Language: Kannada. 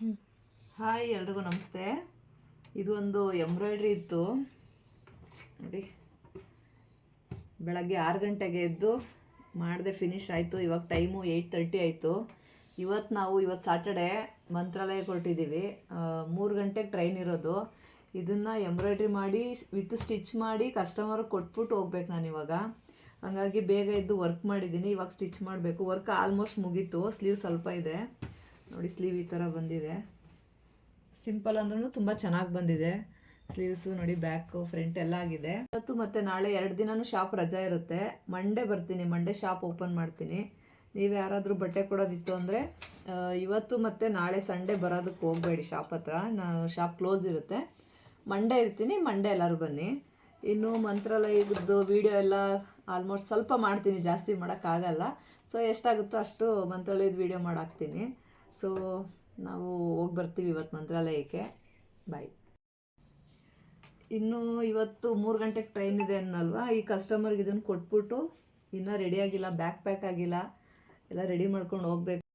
ಹಾಯ್ ಎಲ್ರಿಗೂ ನಮಸ್ತೆ. ಇದು ಒಂದು ಎಂಬ್ರಾಯ್ಡ್ರಿ ಇತ್ತು ನೋಡಿ. ಬೆಳಗ್ಗೆ 6 ಗಂಟೆಗೆ ಎದ್ದು ಮಾಡಿದೆ, ಫಿನಿಶ್ ಆಯಿತು. ಇವಾಗ ಟೈಮು 8:30 ಆಯಿತು. ಇವತ್ತು ಸಾಟರ್ಡೆ ಮಂತ್ರಾಲಯಕ್ಕೆ ಹೊರಟಿದ್ದೀವಿ. 3 ಗಂಟೆಗೆ ಟ್ರೈನ್ ಇರೋದು. ಇದನ್ನು ಎಂಬ್ರಾಯ್ಡ್ರಿ ಮಾಡಿ ವಿತ್ ಸ್ಟಿಚ್ ಮಾಡಿ ಕಸ್ಟಮರ್ಗೆ ಕೊಟ್ಬಿಟ್ಟು ಹೋಗ್ಬೇಕು ನಾನು ಇವಾಗ. ಹಾಗಾಗಿ ಬೇಗ ಎದ್ದು ವರ್ಕ್ ಮಾಡಿದ್ದೀನಿ. ಇವಾಗ ಸ್ಟಿಚ್ ಮಾಡಬೇಕು. ವರ್ಕ್ ಆಲ್ಮೋಸ್ಟ್ ಮುಗೀತು. ಸ್ಲೀವ್ ಸ್ವಲ್ಪ ಇದೆ ನೋಡಿ. ಸ್ಲೀವ್ ಈ ಥರ ಬಂದಿದೆ. ಸಿಂಪಲ್ ಅಂದ್ರೂ ತುಂಬ ಚೆನ್ನಾಗಿ ಬಂದಿದೆ. ಸ್ಲೀವ್ಸು ನೋಡಿ, ಬ್ಯಾಕು ಫ್ರಂಟ್ ಎಲ್ಲ ಆಗಿದೆ. ಇವತ್ತು ಮತ್ತು ನಾಳೆ 2 ದಿನವೂ ಶಾಪ್ ರಜಾ ಇರುತ್ತೆ. ಮಂಡೇ ಬರ್ತೀನಿ. ಮಂಡೇ ಶಾಪ್ ಓಪನ್ ಮಾಡ್ತೀನಿ. ನೀವು ಯಾರಾದರೂ ಬಟ್ಟೆ ಕೊಡೋದಿತ್ತು ಅಂದರೆ ಇವತ್ತು ಮತ್ತು ನಾಳೆ ಸಂಡೇ ಬರೋದಕ್ಕೆ ಹೋಗಬೇಡಿ ಶಾಪ್ ಹತ್ರ. ಶಾಪ್ ಕ್ಲೋಸ್ ಇರುತ್ತೆ. ಮಂಡೇ ಇರ್ತೀನಿ. ಮಂಡೇ ಎಲ್ಲರೂ ಬನ್ನಿ. ಇನ್ನು ಮಂತ್ರಾಲಯದ್ದು ವೀಡಿಯೋ ಎಲ್ಲ ಆಲ್ಮೋಸ್ಟ್ ಸ್ವಲ್ಪ ಮಾಡ್ತೀನಿ, ಜಾಸ್ತಿ ಮಾಡೋಕ್ಕಾಗಲ್ಲ. ಸೊ ಎಷ್ಟಾಗುತ್ತೋ ಅಷ್ಟು ಮಂತ್ರಾಲಯದ ವೀಡಿಯೋ ಮಾಡಾಕ್ತೀನಿ. ಸೊ ನಾವು ಹೋಗಿ ಬರ್ತೀವಿ ಇವತ್ತು ಮಂತ್ರಾಲಯಕ್ಕೆ. ಬಾಯ್. ಇನ್ನು ಇವತ್ತು 3 ಗಂಟೆಗೆ ಟ್ರೈನ್ ಇದೆ ಅನ್ನಲ್ವಾ. ಈ ಕಸ್ಟಮರ್ಗೆ ಇದನ್ನು ಕೊಟ್ಬಿಟ್ಟು ಇನ್ನೂ ರೆಡಿಯಾಗಿಲ್ಲ, ಬ್ಯಾಗ್ ಪ್ಯಾಕ್ ಆಗಿಲ್ಲ, ಎಲ್ಲ ರೆಡಿ ಮಾಡ್ಕೊಂಡು ಹೋಗ್ಬೇಕು.